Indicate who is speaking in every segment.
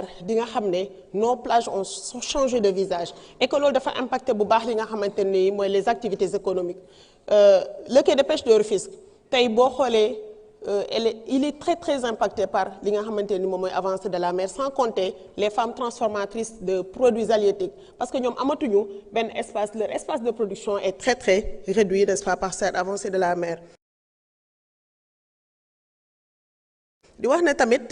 Speaker 1: di nga xam ne nos plages ont changé de visage et que loolu dafa impacté bu baax li nga xamante ni mooy les activités économiques le quai de pêche de Rufisque tey boo xoolee il est très impacté par li nga xamante ni moom mooy avancée de la mer sans compter les femmes transformatrices de produits halieutiques parce que ñoom amatuñu benn espace leur espace de production est très réduit n'est-ce pas par cette avancée de la mer. di wax ne tamit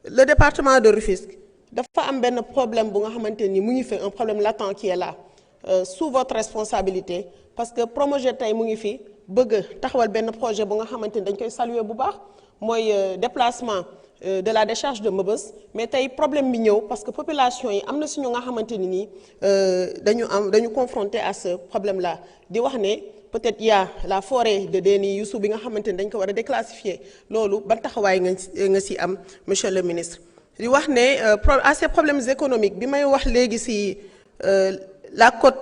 Speaker 1: le département de Rufisque dafa am benn problème bu nga xamante ni mu ngi fi un problème latent qui est là sous votre responsabilité parce que Promojet tey mu ngi fi bëgg taxawal benn projet bu nga xamante ni dañ koy saluer bu baax mooy déplacement de la décharge de Mbeubeuss mais tey problème bi ñëw parce que population yi am na suñu nga xamante ni nii dañu confronté à ce problème là di wax ne peut-être y a la forêt de Déni Youssou bi nga xamante ni dañ ko war a déclassifier loolu ban taxawaay nga si am monsieur le ministre. di wax ne à ces problèmes économiques bi may wax léegi si la côte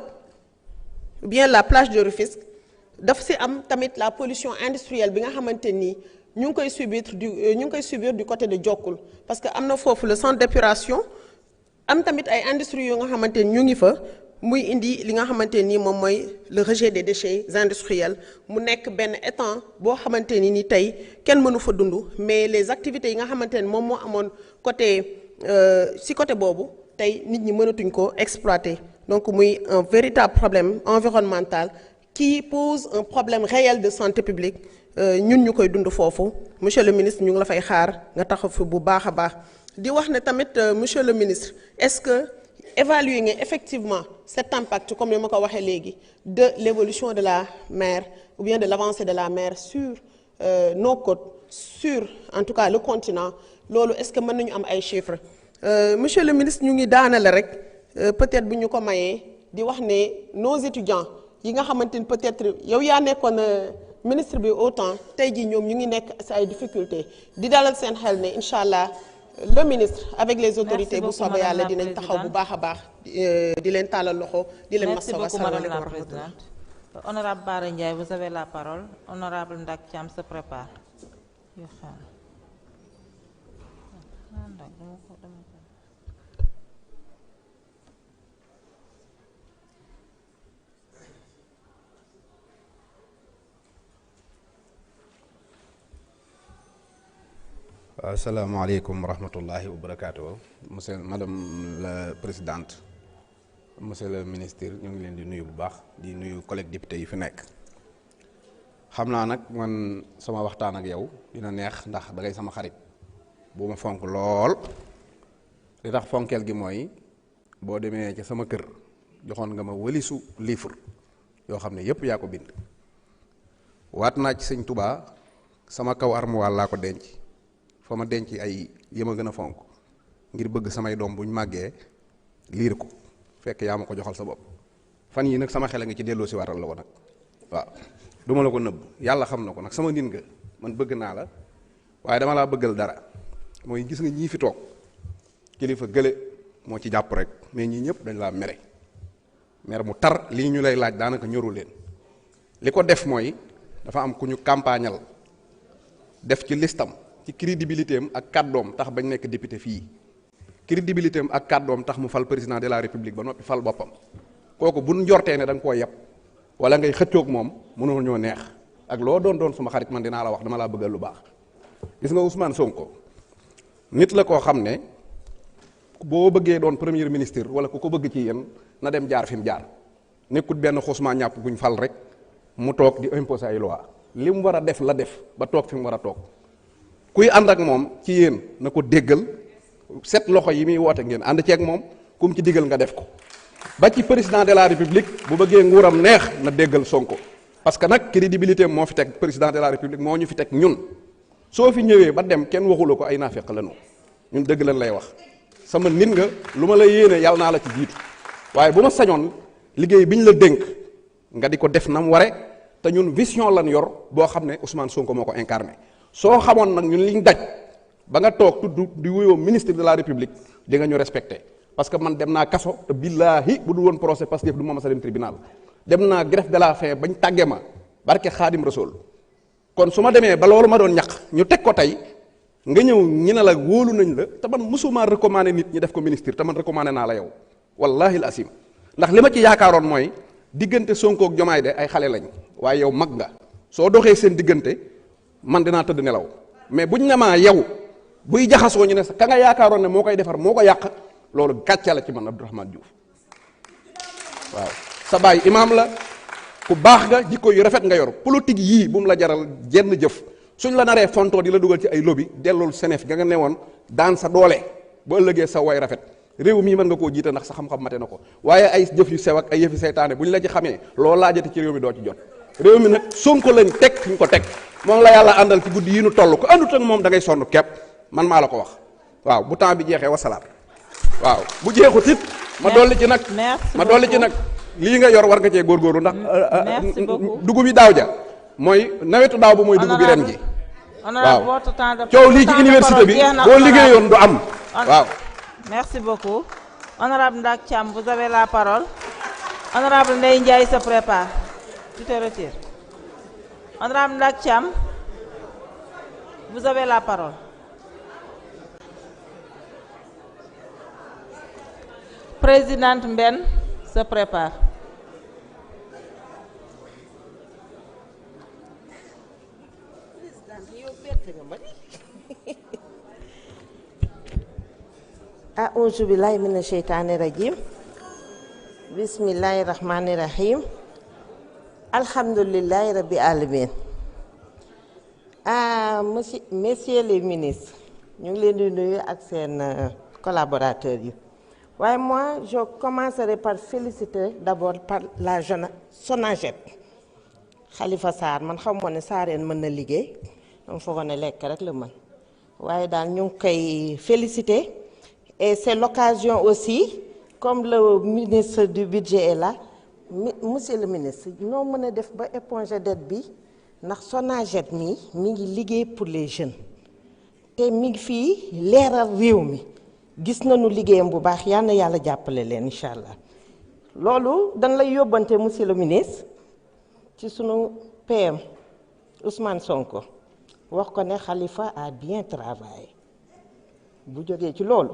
Speaker 1: ou bien la plage de Rufisque daf si am tamit la pollution industrielle bi nga xamante ni ñu ngi koy subir du côté de Diokoul parce que am na foofu le centre d'épuration am tamit ay industries yu nga xamante ni ñu ngi fa muy indi li nga xamante ni moom mooy le rejet des déchets industriels mu nekk benn étang boo xamante ni tey kenn mënu fa dund mais les activités yi nga xamante ni moom moo amoon côté si côté boobu tey nit ñi mënatuñ ko exploiter donc muy un véritable problème environnemental qui pose un problème réel de santé publique ñun ñu koy dund foofu monsieur le ministre ñu ngi la fay xaar nga taxaw fi bu baax a baax di wax ne tamit monsieur le ministre est-ce que évaluer nga effectivement cet impact comme ni ma ko waxee léegi de l'évolution de la mer ou bien de l'avancée de la mer sur nos côtes sur en tout cas le continent loolu est-ce que mën nañu am ay chiffres monsieur le ministre ñu ngi daanale rek peut-être bu ñu ko mayee di wax ne nos étudiants yi nga xamante ni peut-être yow yaa nekkoon ministre bi autant tey jii ñoom ñu ngi nekk ci ay difficultés di dalal seen xel ne incha allah le ministre avec les autorités bu soobee yàlla dinañ taxaw bu baax a baax di leen tàllal loxo di leen masawu asalaamaaleykum wa rahmatulah.
Speaker 2: Honorable Bara Ndiaye, vous avez la parole. Honorable Ndak Thiam se prépare.
Speaker 3: Asalaamaaleykum wa rahmatullahi wa barakaatu madame la présidente monsieur le ministre ñu ngi leen di nuyu bu baax di nuyu collègues députés yi fi nekk xam naa nag man sama waxtaan ak yow dina neex ndax da ngay sama xarit bu ma fonk lool li tax fonkeel gi mooy boo demee ca sama kër joxoon nga ma wëlisu livre yoo xam ne yépp yaa ko bind waat naa ci sëñ Touba sama kaw armoire laa ko denc fa ma denc ay yema gën a fonk ngir bëgg samay doom buñ màggee liir ko fekk yaa ma ko joxal sa bopp fan yi nag sama xel a ngi ci delloo si waral la ko nag waaw du ma la ko nëbb yàlla xam na ko nag sama nit nga man bëgg naa la waaye dama laa bëggal dara mooy gis nga ñii fi toog kilifa gële moo ci jàpp rek mais ñii ñëpp dañ laa mere mu tar lii ñu lay laaj daanaka ñoru leen li ko def mooy dafa am ku ñu campagnal def ci listam ci crédibilité am ak kàddoom tax bañ nekk député fii crédibilité am ak kàddoom tax mu fal président de la république ba noppi fal boppam kooku bu njortee ne da nga koo yeb wala ngay xëccoog moom mënoo ñoo neex ak loo doon suma xarit man dinaa la wax dama laa bëggal lu baax. gis nga Ousmane Sonko nit la koo xam ne boo bëggee doon premier ministre wala ku ko bëgg ci yéen na dem jaar fi mu jaar nekkut benn xusma ñàpp guñ fal rek mu toog di imposer ay loi li mu war a def la def ba toog fi mu war a toog. kuy ànd ak moom ci yéen na ko déggal set loxo yi muy woote ngeen ànd ceeg moom kum ci digal nga def ko ba ci président de la république bu bëggee nguuram neex na déggal Sonko parce que nag crédibilité moo fi teg président de la république moo ñu fi teg ñun soo fi ñëwee ba dem kenn waxula ko ay naafeq lañu ñun dëgg lañ lay wax sama nit nga lu ma la yéene yàlla naa la ci jiitu waaye bu ma sañoon liggéey bi ñu la dénk nga di ko def na mu ware te ñun vision lan yor boo xam ne Ousmane Sonko moo ko incarné soo xamoon nag ñun liñ daj ba nga toog tudd di wuyoo ministre de la république di nga ñu respecté parce que man dem naa kaso te billaahi bu du woon procès parce que du ma masa dem tribunal dem naa greffe de la faim bañ tàggee ma barke Xaadim Rasul kon su ma demee ba loolu ma doon ñaq ñu teg ko tey nga ñëw ñi ne la wóolu nañ la te man mosuma recommandé nit ñi def ko ministre te man recommandé naa la yow wallahi al asim ndax li ma ci yaakaaroon mooy diggante Sonko ak Jomaay de ay xale lañ waaye yow mag nga soo doxee seen diggante man dinaa tëdd nelaw mais buñ ne maa yow buy jaxasoo ñu ne sa ka nga yaakaaroon ne moo koy defar moo ko yàq loolu gàcce la ci man Abdourahmane Diouf waaw sa baay imaam la ku baax nga jikko yu rafet nga yor politique yii bu mu la jaral jenn jëf suñ la naree fontoo di la dugal ci ay lobby dellool Senef nga newoon daan sa doole ba ëllëgee sa way rafet réew mii mën nga koo jiite ndax sa xam-xam mate na ko waaye ay jëf yu sew ak ay yëfi seytaane bu ñu la ci xamee loolu laajati ci réew mi doo ci jot réew mi nag Sonko lañ teg fi ñu ko teg moom la yàlla àndal ci guddi yi nu toll ko àndut ak moom da ngay sonn kepp man maa la ko wax waaw bu temps bi jeexee wasalaam waaw bu jeexut it ma dolli ci nag lii nga yor war nga cee góorgóorlu ndax dugub yi daaw ja mooy nawetu daaw ba mooy dugub bi ren ji waaw coow lii ci université bi boo liggéeyoon du am waaw.
Speaker 2: Merci beaucoup. Honorable Ndak Thiam, vous avez la parole. Honorable Ndeye Ndiaye se prépare. Tu te retires. Honorable Ndak Thiam, vous avez la parole. Présidente Mben se prépare.
Speaker 4: A'udzu billahi minasyaitonir rajim. Bismillahirrahmanirrahim. Alhamdulillahi rabbil alamin. Messieurs les ministres, ñu ngi leen di nuyu ak seen collaborateurs yi. Waaye moi, je commencerai par féliciter d'abord par la SONAGED. Khalifa Sarr man xamoon ne Sareen mën na liggéey dama foogoon ne lekk rek la mën waaye daal ñu ngi koy féliciter. Et c'est l'occasion aussi, comme le ministre du budget est là, monsieur le ministre, nous mën def ba éponger dette bi ndax SONAGED mi ngi liggéey pour les jeunes te mi ngi fii leeral réew mi gis nañu liggéeyam bu baax yal na yàlla jàppale leen incha allah loolu dañ lay yóbbante monsieur le ministre ci sunu PM Ousmane Sonko wax ko ne Khalifa a bien travaillé bu jógee ci loolu.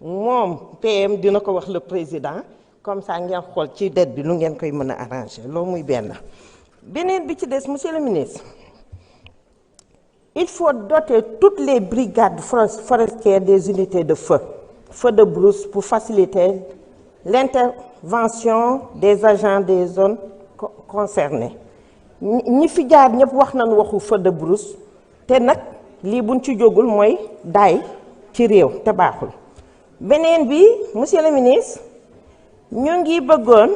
Speaker 4: moom PM dina ko wax le président comme ça ngeen xool ci dette bi lu ngeen koy mën a arranger loolu muy beneen bi ci des monsieur le ministre il faut doter toutes les brigades forestières des unités de feu de brousse pour faciliter l'intervention des agents des zones concernées ñi fi jaar ñëpp wax nañu waxu feu de brousse te nag lii buñ ci jógul mooy daay ci réew te baaxul beneen bi monsieur le ministre ñu ngi bëggoon